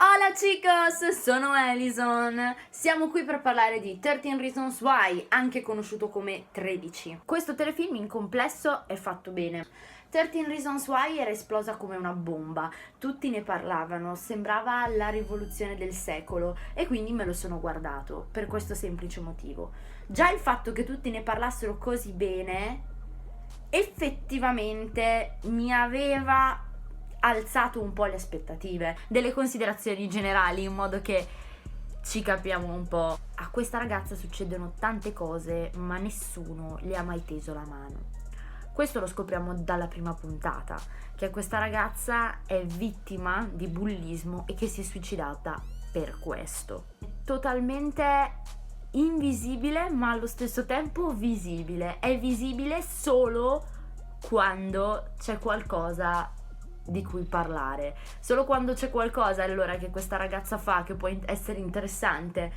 Hola chicos, sono Alison. Siamo qui per parlare di 13 Reasons Why, anche conosciuto come 13. Questo telefilm in complesso è fatto bene. 13 Reasons Why era esplosa come una bomba, tutti ne parlavano, sembrava la rivoluzione del secolo e quindi me lo sono guardato per questo semplice motivo. Già il fatto che tutti ne parlassero così bene effettivamente mi aveva alzato un po' le aspettative, delle considerazioni generali in modo che ci capiamo un po'. A questa ragazza succedono tante cose, ma nessuno le ha mai teso la mano. Questo lo scopriamo dalla prima puntata, che questa ragazza è vittima di bullismo e che si è suicidata per questo. Totalmente invisibile, ma allo stesso tempo visibile. È visibile solo quando c'è qualcosa di cui parlare, solo quando c'è qualcosa allora che questa ragazza fa che può essere interessante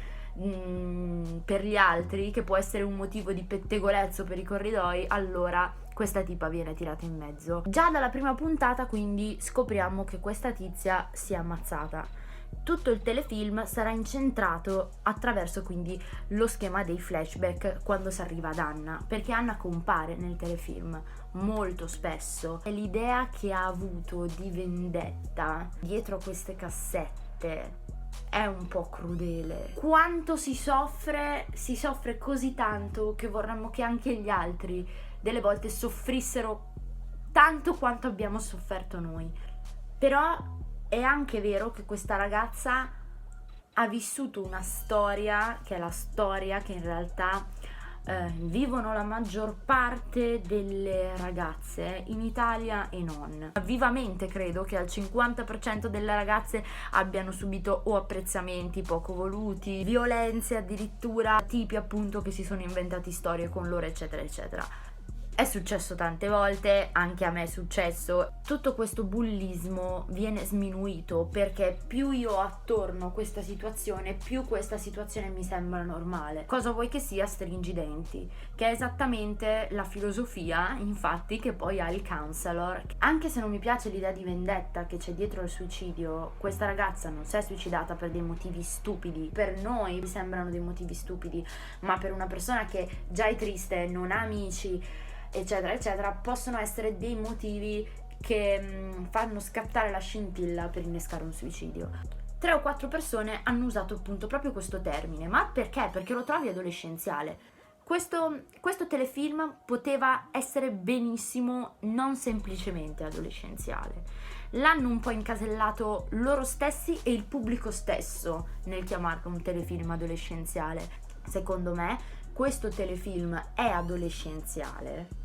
per gli altri, che può essere un motivo di pettegolezzo per i corridoi, allora questa tipa viene tirata in mezzo. Già dalla prima puntata quindi scopriamo che questa tizia si è ammazzata. Tutto il telefilm sarà incentrato attraverso quindi lo schema dei flashback quando si arriva ad Anna, perché Anna compare nel telefilm molto spesso e l'idea che ha avuto di vendetta dietro queste cassette è un po' crudele. Quanto si soffre così tanto che vorremmo che anche gli altri delle volte soffrissero tanto quanto abbiamo sofferto noi. Però è anche vero che questa ragazza ha vissuto una storia che è la storia che in realtà vivono la maggior parte delle ragazze in Italia e non. Vivamente credo che al 50% delle ragazze abbiano subito o apprezzamenti poco voluti, violenze addirittura, tipi appunto che si sono inventati storie con loro eccetera eccetera. È successo tante volte, anche a me è successo. Tutto questo bullismo viene sminuito perché più io ho attorno questa situazione, più questa situazione mi sembra normale. Cosa vuoi che sia, stringi i denti, che è esattamente la filosofia, infatti, che poi ha il counselor. Anche se non mi piace l'idea di vendetta che c'è dietro il suicidio, questa ragazza non si è suicidata per dei motivi stupidi. Per noi mi sembrano dei motivi stupidi, ma per una persona che già è triste, non ha amici, eccetera eccetera, possono essere dei motivi che fanno scattare la scintilla per innescare un suicidio. 3 o 4 persone hanno usato appunto proprio questo termine, ma perché? Perché lo trovi adolescenziale. Questo telefilm poteva essere benissimo non semplicemente adolescenziale. L'hanno un po' incasellato loro stessi e il pubblico stesso nel chiamarlo un telefilm adolescenziale. Secondo me questo telefilm è adolescenziale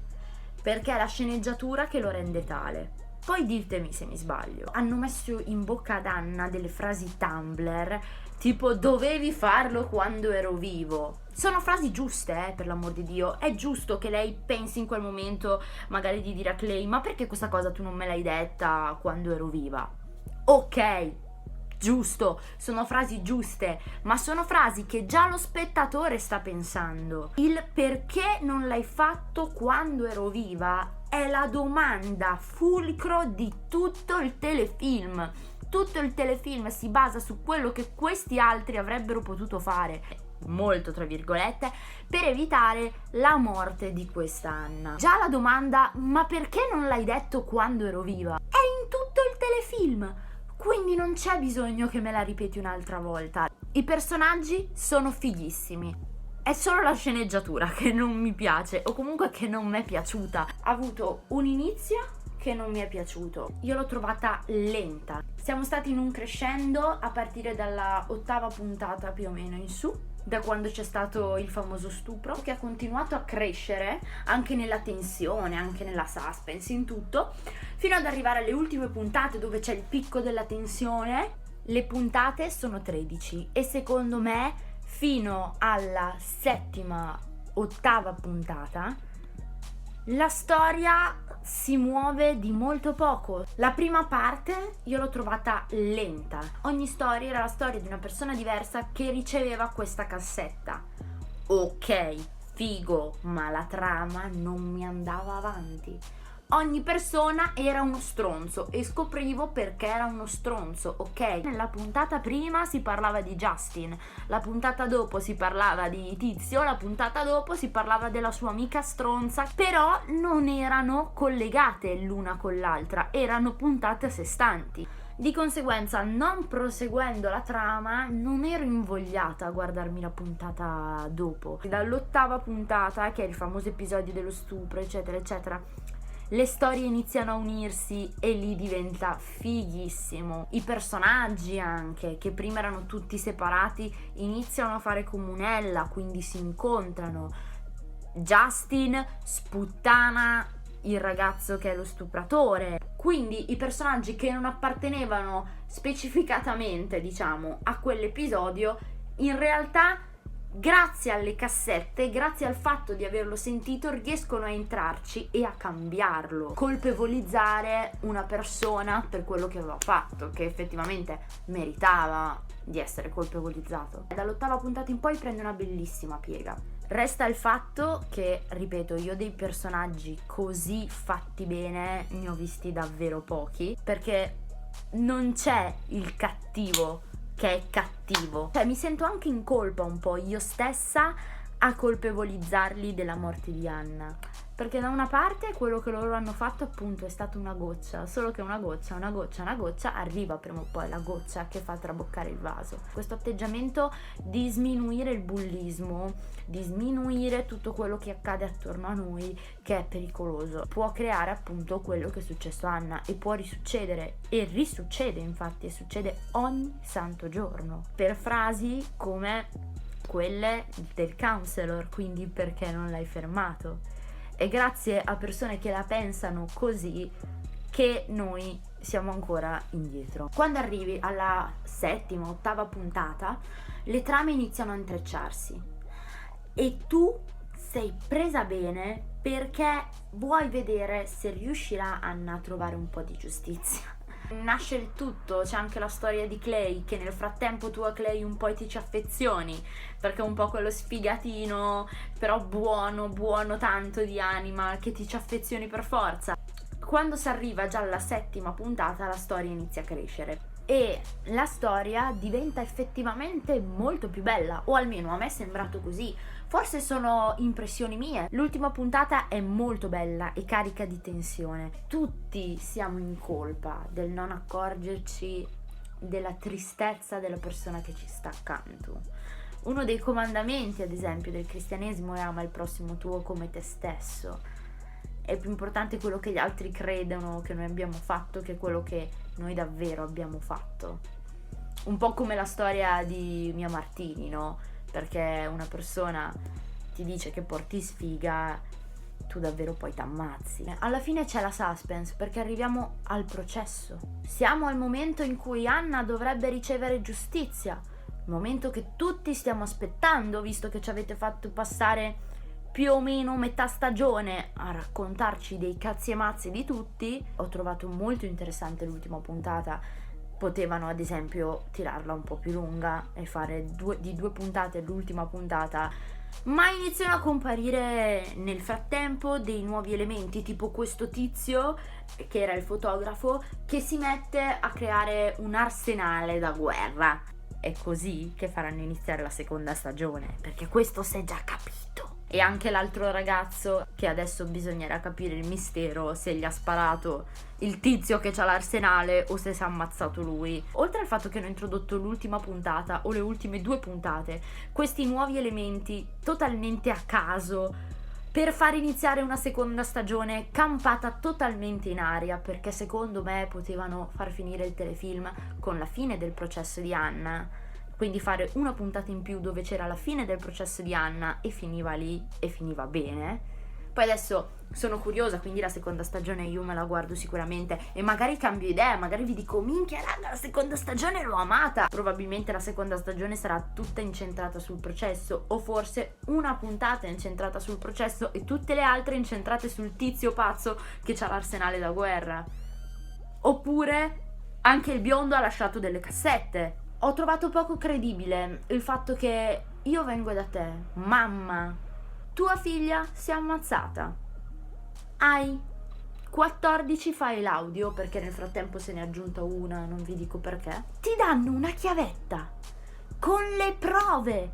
perché è la sceneggiatura che lo rende tale. Poi ditemi se mi sbaglio. Hanno messo in bocca ad Anna delle frasi Tumblr tipo dovevi farlo quando ero vivo. Sono frasi giuste, per l'amor di Dio. È giusto che lei pensi in quel momento magari di dire a Clay ma perché questa cosa tu non me l'hai detta quando ero viva? Ok, giusto, sono frasi giuste, ma sono frasi che già lo spettatore sta pensando. Il perché non l'hai fatto quando ero viva è la domanda fulcro di tutto il telefilm. Tutto il telefilm si basa su quello che questi altri avrebbero potuto fare, molto tra virgolette, per evitare la morte di questa Anna. Già la domanda ma perché non l'hai detto quando ero viva è in tutto il telefilm. Quindi non c'è bisogno che me la ripeti un'altra volta. I personaggi sono fighissimi. È solo la sceneggiatura che non mi piace, o comunque che non mi è piaciuta. Ha avuto un inizio che non mi è piaciuto. Io l'ho trovata lenta. Siamo stati in un crescendo a partire dalla 8ª puntata più o meno in su, da quando c'è stato il famoso stupro, che ha continuato a crescere anche nella tensione, anche nella suspense, in tutto, fino ad arrivare alle ultime puntate dove c'è il picco della tensione. Le puntate sono 13 e secondo me fino alla 7ª, 8ª puntata la storia si muove di molto poco. La prima parte io l'ho trovata lenta. Ogni storia era la storia di una persona diversa che riceveva questa cassetta. Ok, figo, ma la trama non mi andava avanti. ogni persona era uno stronzo e scoprivo perché era uno stronzo, ok? Nella puntata prima si parlava di Justin, la puntata dopo si parlava di Tizio, la puntata dopo si parlava della sua amica stronza, però non erano collegate l'una con l'altra, erano puntate a sé stanti. Di conseguenza, non proseguendo la trama, non ero invogliata a guardarmi la puntata dopo. Dall'8ª puntata, che è il famoso episodio dello stupro, eccetera, eccetera, le storie iniziano a unirsi e lì diventa fighissimo. I personaggi anche, che prima erano tutti separati, iniziano a fare comunella, quindi si incontrano. Justin sputtana il ragazzo che è lo stupratore. Quindi i personaggi che non appartenevano specificatamente, diciamo, a quell'episodio, in realtà, grazie alle cassette, grazie al fatto di averlo sentito, riescono a entrarci e a cambiarlo, colpevolizzare una persona per quello che aveva fatto, che effettivamente meritava di essere colpevolizzato. Dall'8ª puntata in poi prende una bellissima piega. Resta il fatto che, ripeto, io dei personaggi così fatti bene ne ho visti davvero pochi, perché non c'è il cattivo che è cattivo. Cioè, mi sento anche in colpa un po' io stessa a colpevolizzarli della morte di Anna, perché da una parte quello che loro hanno fatto appunto è stata una goccia, solo che una goccia arriva prima o poi la goccia che fa traboccare il vaso. Questo atteggiamento di sminuire il bullismo, di sminuire tutto quello che accade attorno a noi, che è pericoloso, può creare appunto quello che è successo a Anna, e può risuccedere, e risuccede infatti, e succede ogni santo giorno, per frasi come quelle del counselor, quindi perché non l'hai fermato? È grazie a persone che la pensano così che noi siamo ancora indietro. Quando arrivi alla 7ª, 8ª puntata, le trame iniziano a intrecciarsi e tu sei presa bene perché vuoi vedere se riuscirà Anna a trovare un po' di giustizia. Nasce il tutto, c'è anche la storia di Clay, che nel frattempo tu a Clay un po' ti ci affezioni, perché è un po' quello sfigatino, però buono tanto di anima, che ti ci affezioni per forza. Quando si arriva già alla 7ª puntata, la storia inizia a crescere e la storia diventa effettivamente molto più bella, o almeno a me è sembrato così. Forse sono impressioni mie. L'ultima puntata è molto bella e carica di tensione. Tutti siamo in colpa del non accorgerci della tristezza della persona che ci sta accanto. Uno dei comandamenti, ad esempio, del cristianesimo è ama il prossimo tuo come te stesso. È più importante quello che gli altri credono che noi abbiamo fatto che quello che noi davvero abbiamo fatto. Un po' come la storia di Mia Martini, no? Perché una persona ti dice che porti sfiga, tu davvero poi t'ammazzi. Alla fine c'è la suspense, perché arriviamo al processo. Siamo al momento in cui Anna dovrebbe ricevere giustizia, il momento che tutti stiamo aspettando, visto che ci avete fatto passare più o meno metà stagione a raccontarci dei cazzi e mazzi di tutti. Ho trovato molto interessante l'ultima puntata. Potevano ad esempio tirarla un po' più lunga e fare di due puntate l'ultima puntata, ma iniziano a comparire nel frattempo dei nuovi elementi, tipo questo tizio che era il fotografo che si mette a creare un arsenale da guerra. È così che faranno iniziare la seconda stagione, perché questo si è già capito. E anche l'altro ragazzo, che adesso bisognerà capire il mistero, se gli ha sparato il tizio che c'ha l'arsenale o se si è ammazzato lui. Oltre al fatto che hanno introdotto l'ultima puntata o le ultime 2 puntate, questi nuovi elementi totalmente a caso per far iniziare una seconda stagione campata totalmente in aria, perché secondo me potevano far finire il telefilm con la fine del processo di Anna. Quindi fare una puntata in più dove c'era la fine del processo di Anna e finiva lì e finiva bene. Poi adesso sono curiosa, quindi la seconda stagione io me la guardo sicuramente e magari cambio idea, magari vi dico minchia raga, la seconda stagione l'ho amata. Probabilmente la seconda stagione sarà tutta incentrata sul processo, o forse una puntata incentrata sul processo e tutte le altre incentrate sul tizio pazzo che c'ha l'arsenale da guerra. Oppure anche il biondo ha lasciato delle cassette. Ho trovato poco credibile il fatto che io vengo da te, mamma, tua figlia si è ammazzata, hai 14 file audio, perché nel frattempo se ne è aggiunta una, non vi dico perché, ti danno una chiavetta con le prove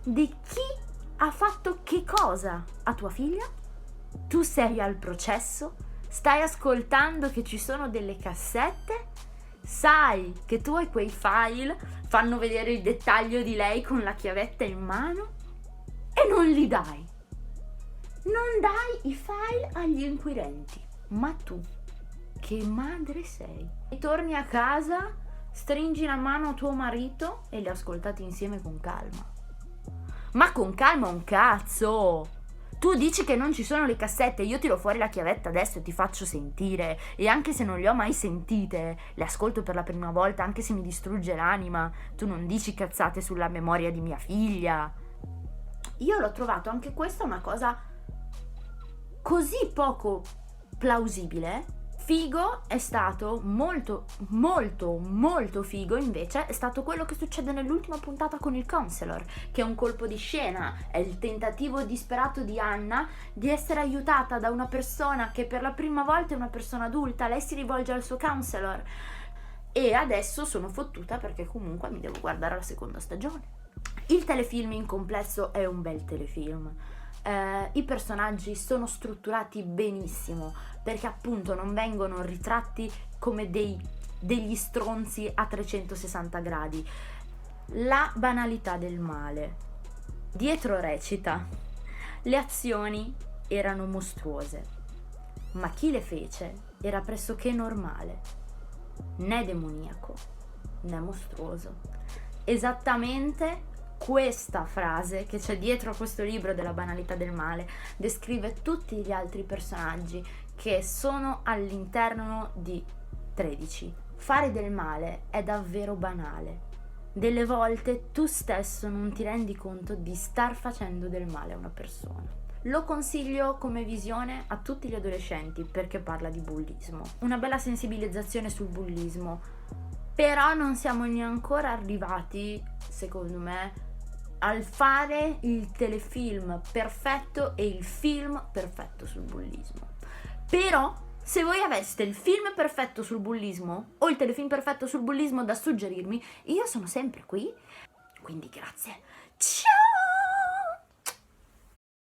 di chi ha fatto che cosa a tua figlia. Tu sei al processo, stai ascoltando che ci sono delle cassette, sai che tu hai quei file, fanno vedere il dettaglio di lei con la chiavetta in mano e non li dai. Non dai i file agli inquirenti. Ma tu, che madre sei? E torni a casa, stringi la mano a tuo marito e li ascoltate insieme con calma. Ma con calma un cazzo! Tu dici che non ci sono le cassette, io tiro fuori la chiavetta adesso e ti faccio sentire. E anche se non le ho mai sentite, le ascolto per la prima volta, anche se mi distrugge l'anima. Tu non dici cazzate sulla memoria di mia figlia. Io l'ho trovato anche questa una cosa così poco plausibile. Figo è stato molto figo invece è stato quello che succede nell'ultima puntata con il counselor, che è un colpo di scena, è il tentativo disperato di Anna di essere aiutata da una persona che per la prima volta è una persona adulta. Lei si rivolge al suo counselor e adesso sono fottuta perché comunque mi devo guardare la seconda stagione. Il telefilm in complesso è un bel telefilm. I personaggi sono strutturati benissimo perché appunto non vengono ritratti come degli stronzi a 360 gradi. La banalità del male. Dietro recita: le azioni erano mostruose, ma chi le fece era pressoché normale, né demoniaco né mostruoso. Esattamente questa frase che c'è dietro a questo libro della banalità del male descrive tutti gli altri personaggi che sono all'interno di 13. Fare del male è davvero banale. Delle volte tu stesso non ti rendi conto di star facendo del male a una persona. Lo consiglio come visione a tutti gli adolescenti perché parla di bullismo. Una bella sensibilizzazione sul bullismo. Però non siamo neanche arrivati, secondo me, al fare il telefilm perfetto e il film perfetto sul bullismo. Però se voi aveste il film perfetto sul bullismo o il telefilm perfetto sul bullismo da suggerirmi, io sono sempre qui. Quindi grazie. Ciao!